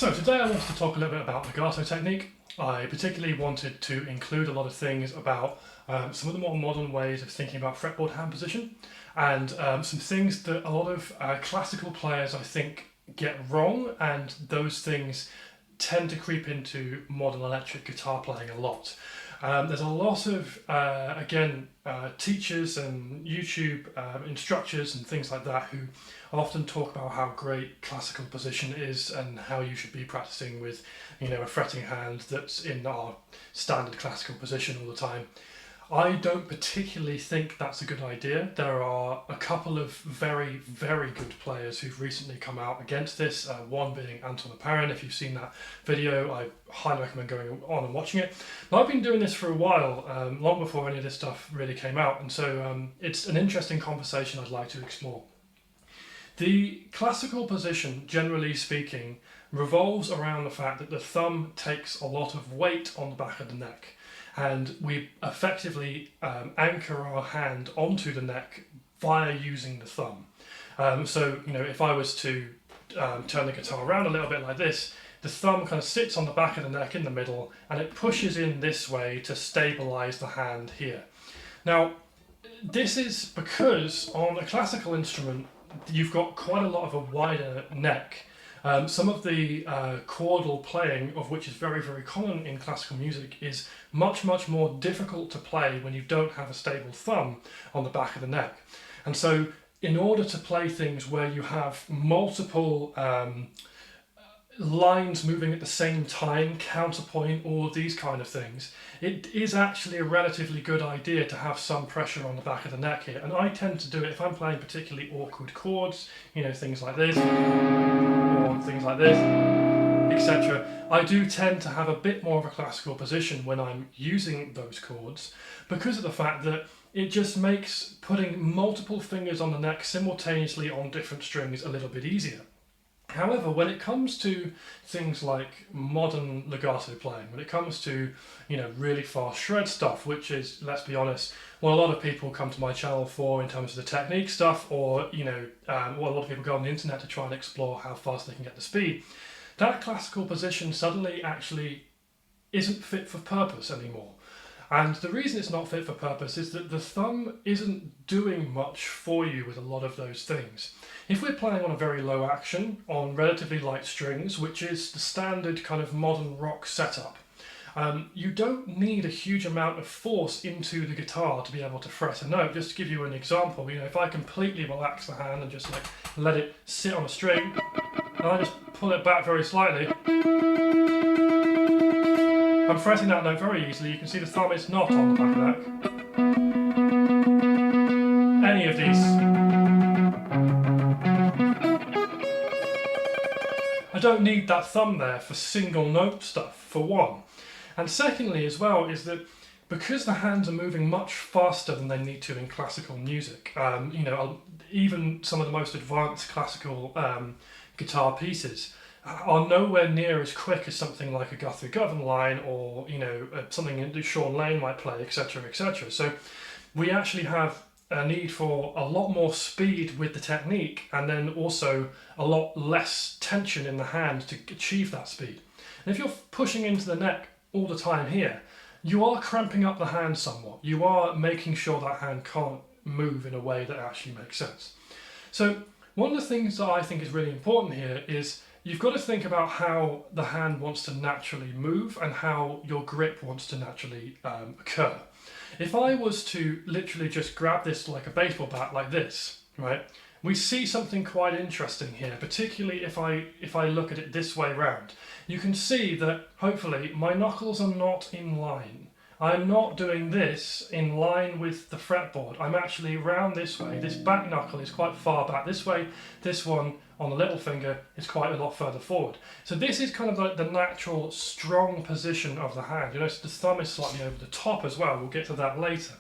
So today I wanted to talk a little bit about legato technique. I particularly wanted to include a lot of things about some of the more modern ways of thinking about fretboard hand position, and some things that a lot of classical players I think get wrong, and those things tend to creep into modern electric guitar playing a lot. There's a lot of, teachers and YouTube instructors and things like that who often talk about how great classical position is and how you should be practicing with, a fretting hand that's in our standard classical position all the time. I don't particularly think that's a good idea. There are a couple of very, very good players who've recently come out against this, one being Anton Aparin. If you've seen that video, I highly recommend going on and watching it. But I've been doing this for a while, long before any of this stuff really came out, and so it's an interesting conversation I'd like to explore. The classical position, generally speaking, revolves around the fact that the thumb takes a lot of weight on the back of the neck, and we effectively anchor our hand onto the neck via using the thumb. If I was to turn the guitar around a little bit like this, the thumb kind of sits on the back of the neck in the middle, and it pushes in this way to stabilize the hand here. Now, this is because on a classical instrument, you've got quite a lot of a wider neck. Some of the chordal playing, of which is very, very common in classical music, is much, much more difficult to play when you don't have a stable thumb on the back of the neck. And so in order to play things where you have multiple lines moving at the same time, counterpoint, all of these kind of things, it is actually a relatively good idea to have some pressure on the back of the neck here. And I tend to do it if I'm playing particularly awkward chords, things like this, or things like this, etc. I do tend to have a bit more of a classical position when I'm using those chords, because of the fact that it just makes putting multiple fingers on the neck simultaneously on different strings a little bit easier. However, when it comes to things like modern legato playing, when it comes to, really fast shred stuff, which is, let's be honest, what a lot of people come to my channel for in terms of the technique stuff, or, what a lot of people go on the internet to try and explore how fast they can get the speed, that classical position suddenly actually isn't fit for purpose anymore. And the reason it's not fit for purpose is that the thumb isn't doing much for you with a lot of those things. If we're playing on a very low action, on relatively light strings, which is the standard kind of modern rock setup, you don't need a huge amount of force into the guitar to be able to fret a note. Just to give you an example, if I completely relax the hand and just let it sit on a string, and I just pull it back very slightly, I'm fretting that note very easily. You can see the thumb is not on the back of that. Any of these. I don't need that thumb there for single note stuff, for one. And secondly as well is that because the hands are moving much faster than they need to in classical music, even some of the most advanced classical guitar pieces are nowhere near as quick as something like a Guthrie Govan line, or something that Sean Lane might play, etc., etc. So we actually have a need for a lot more speed with the technique, and then also a lot less tension in the hand to achieve that speed. And if you're pushing into the neck all the time here, you are cramping up the hand somewhat. You are making sure that hand can't move in a way that actually makes sense. So one of the things that I think is really important here is you've got to think about how the hand wants to naturally move and how your grip wants to naturally occur. If I was to literally just grab this like a baseball bat like this, right, we see something quite interesting here, particularly if I look at it this way round. You can see that hopefully my knuckles are not in line. I'm not doing this in line with the fretboard. I'm actually round this way. This back knuckle is quite far back this way. This one on the little finger is quite a lot further forward. So this is kind of like the natural strong position of the hand. The thumb is slightly over the top as well. We'll get to that later.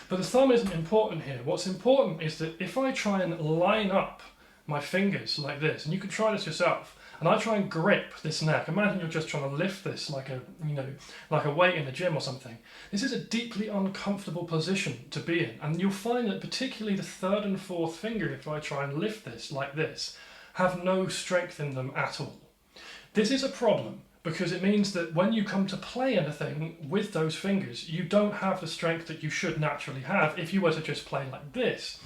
But the thumb isn't important here. What's important is that if I try and line up my fingers like this, and you can try this yourself, and I try and grip this neck. Imagine you're just trying to lift this like a weight in the gym or something. This is a deeply uncomfortable position to be in, and you'll find that particularly the third and fourth finger, if I try and lift this like this, have no strength in them at all. This is a problem because it means that when you come to play anything with those fingers, you don't have the strength that you should naturally have if you were to just play like this.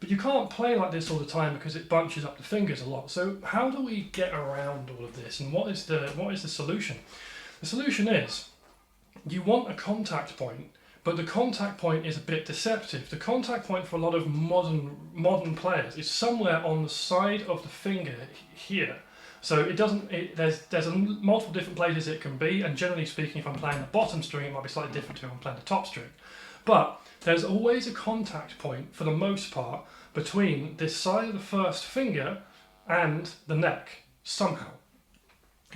But you can't play like this all the time because it bunches up the fingers a lot. So how do we get around all of this, and what is the solution? The solution is you want a contact point, but the contact point is a bit deceptive. The contact point for a lot of modern players is somewhere on the side of the finger here. So it doesn't. There's multiple different places it can be, and generally speaking, if I'm playing the bottom string, it might be slightly different to if I'm playing the top string. But there's always a contact point, for the most part, between this side of the first finger and the neck, somehow.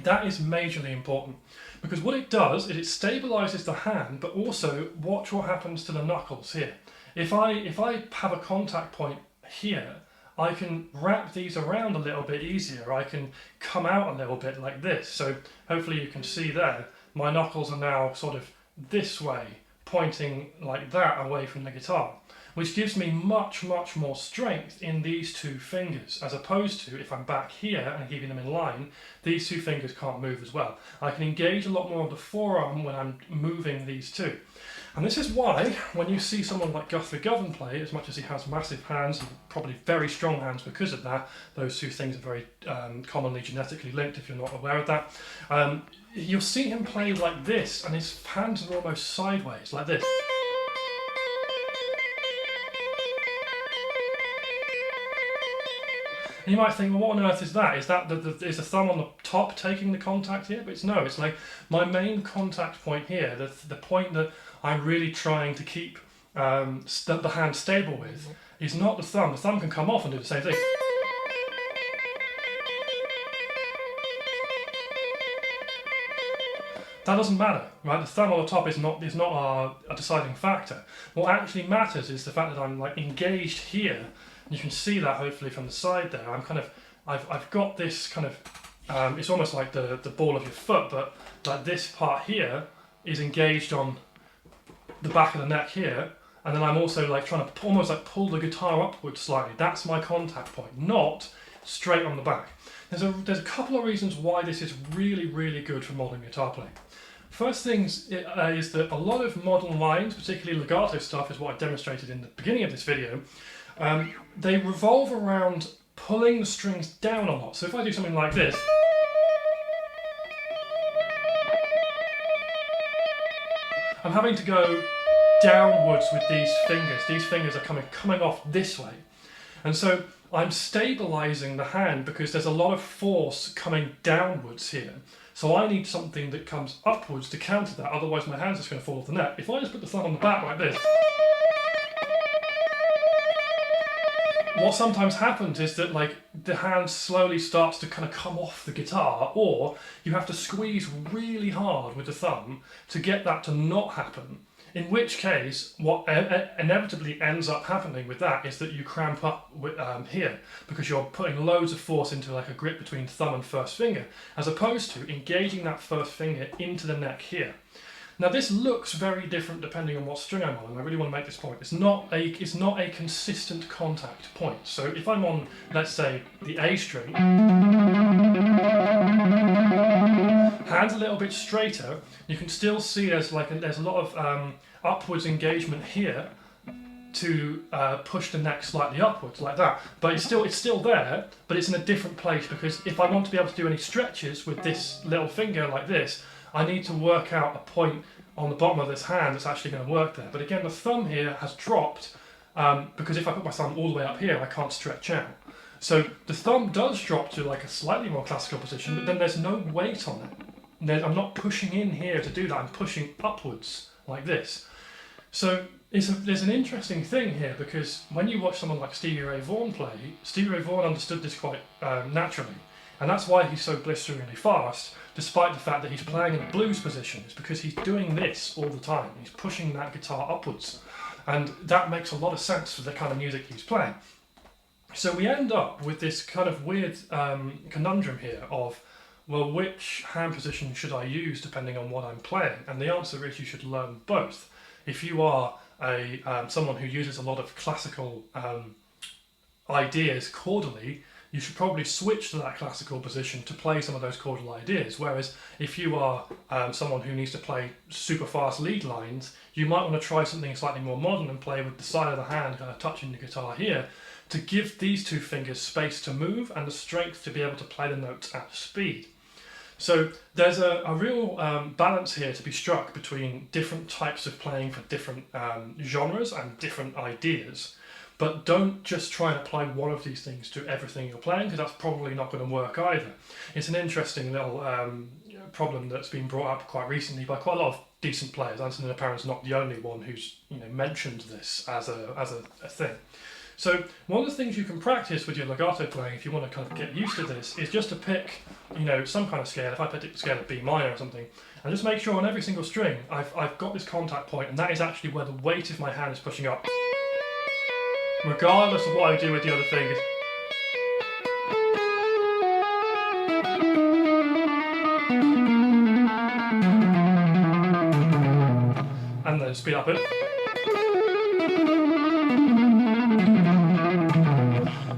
That is majorly important, because what it does is it stabilises the hand, but also watch what happens to the knuckles here. If I have a contact point here, I can wrap these around a little bit easier. I can come out a little bit like this. So hopefully you can see there, my knuckles are now sort of this way, pointing like that away from the guitar, which gives me much more strength in these two fingers, as opposed to if I'm back here and keeping them in line, these two fingers can't move as well. I can engage a lot more of the forearm when I'm moving these two. And this is why, when you see someone like Guthrie Govan play, as much as he has massive hands, and probably very strong hands because of that, those two things are very commonly genetically linked if you're not aware of that, you'll see him play like this, and his hands are almost sideways, like this. And you might think, well, what on earth is that? Is the thumb on the top taking the contact here? But it's like my main contact point here, the point that I'm really trying to keep the hand stable with, is not the thumb. The thumb can come off and do the same thing. That doesn't matter, right? The thumb on the top is not a deciding factor. What actually matters is the fact that I'm like engaged here. You can see that hopefully from the side there. I've got this kind of, it's almost like the ball of your foot, but like this part here is engaged on the back of the neck here, and then I'm also like trying to almost like pull the guitar upwards slightly. That's my contact point, not straight on the back. There's a couple of reasons why this is really good for modern guitar playing. First things is that a lot of modern lines, particularly legato stuff, is what I demonstrated in the beginning of this video. They revolve around pulling the strings down a lot. So if I do something like this, I'm having to go downwards with these fingers. These fingers are coming off this way. And so I'm stabilising the hand because there's a lot of force coming downwards here. So I need something that comes upwards to counter that, otherwise my hand's just going to fall off the neck. If I just put the thumb on the back like this, what sometimes happens is that like the hand slowly starts to kind of come off the guitar, or you have to squeeze really hard with the thumb to get that to not happen. In which case, what inevitably ends up happening with that is that you cramp up with, here, because you're putting loads of force into like a grip between thumb and first finger, as opposed to engaging that first finger into the neck here. Now this looks very different depending on what string I'm on, and I really want to make this point. It's not a consistent contact point. So if I'm on, let's say, the A string, hands a little bit straighter, you can still see there's a lot of upwards engagement here to push the neck slightly upwards like that. But it's still there, but it's in a different place, because if I want to be able to do any stretches with this little finger like this, I need to work out a point on the bottom of this hand that's actually going to work there. But again, the thumb here has dropped because if I put my thumb all the way up here, I can't stretch out. So the thumb does drop to like a slightly more classical position, but then there's no weight on it. I'm not pushing in here to do that, I'm pushing upwards like this. So there's an interesting thing here, because when you watch someone like Stevie Ray Vaughan play, Stevie Ray Vaughan understood this quite naturally. And that's why he's so blisteringly fast, despite the fact that he's playing in a blues position. It's because he's doing this all the time. He's pushing that guitar upwards. And that makes a lot of sense for the kind of music he's playing. So we end up with this kind of weird conundrum here of, well, which hand position should I use depending on what I'm playing? And the answer is you should learn both. If you are someone who uses a lot of classical ideas chordally, you should probably switch to that classical position to play some of those chordal ideas. Whereas if you are someone who needs to play super fast lead lines, you might want to try something slightly more modern and play with the side of the hand kind of touching the guitar here to give these two fingers space to move and the strength to be able to play the notes at speed. So there's a real balance here to be struck between different types of playing for different genres and different ideas. But don't just try and apply one of these things to everything you're playing, because that's probably not going to work either. It's an interesting little problem that's been brought up quite recently by quite a lot of decent players. Anthony Apparen's not the only one who's mentioned this as a thing. So one of the things you can practice with your legato playing, if you want to kind of get used to this, is just to pick, some kind of scale. If I pick the scale of B minor or something, and just make sure on every single string I've got this contact point, and that is actually where the weight of my hand is pushing up, regardless of what I do with the other fingers. And then speed up it.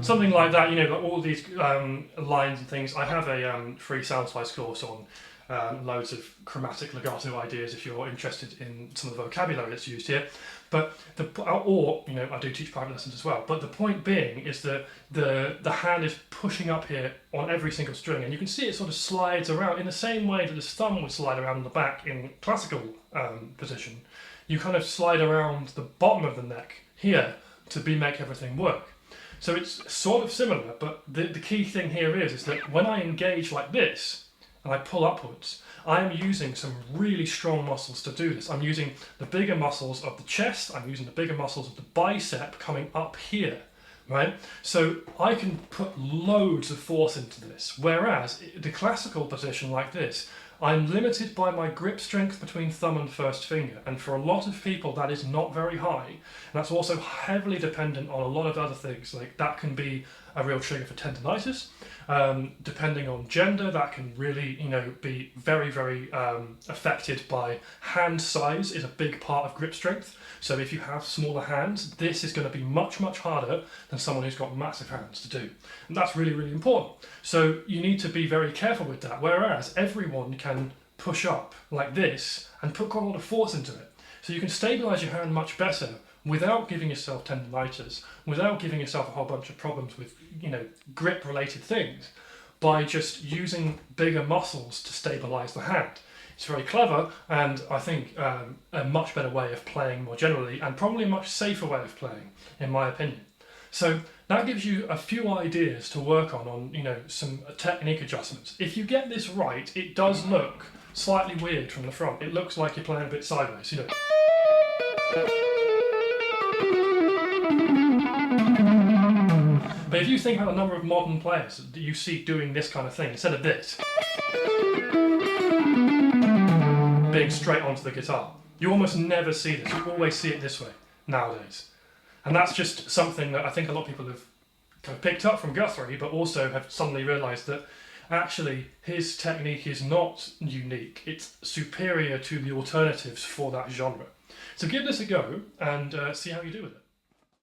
Something like that, like all these lines and things. I have a free sound slice course on loads of chromatic legato ideas if you're interested in some of the vocabulary that's used here. But I do teach private lessons as well. But the point being is that the hand is pushing up here on every single string, and you can see it sort of slides around in the same way that the thumb would slide around the back in classical position. You kind of slide around the bottom of the neck here to make everything work. So it's sort of similar, but the key thing here is that when I engage like this and I pull upwards, I am using some really strong muscles to do this. I'm using the bigger muscles of the chest, I'm using the bigger muscles of the bicep coming up here, right? So I can put loads of force into this, whereas the classical position like this, I'm limited by my grip strength between thumb and first finger, and for a lot of people that is not very high, and that's also heavily dependent on a lot of other things. Like that can be a real trigger for tendinitis. Depending on gender, that can really be very, very affected by hand size. Is a big part of grip strength. So if you have smaller hands, this is going to be much, much harder than someone who's got massive hands to do. And that's really, really important. So you need to be very careful with that. Whereas everyone can push up like this and put quite a lot of force into it. So you can stabilize your hand much better without giving yourself tendinitis, without giving yourself a whole bunch of problems with, grip related things, by just using bigger muscles to stabilize the hand. It's very clever, and I think a much better way of playing more generally, and probably a much safer way of playing, in my opinion. So that gives you a few ideas to work on some technique adjustments. If you get this right, it does look slightly weird from the front. It looks like you're playing a bit sideways, But if you think about the number of modern players that you see doing this kind of thing, instead of this, being straight onto the guitar, you almost never see this. You always see it this way nowadays. And that's just something that I think a lot of people have kind of picked up from Guthrie, but also have suddenly realised that actually his technique is not unique. It's superior to the alternatives for that genre. So give this a go and see how you do with it.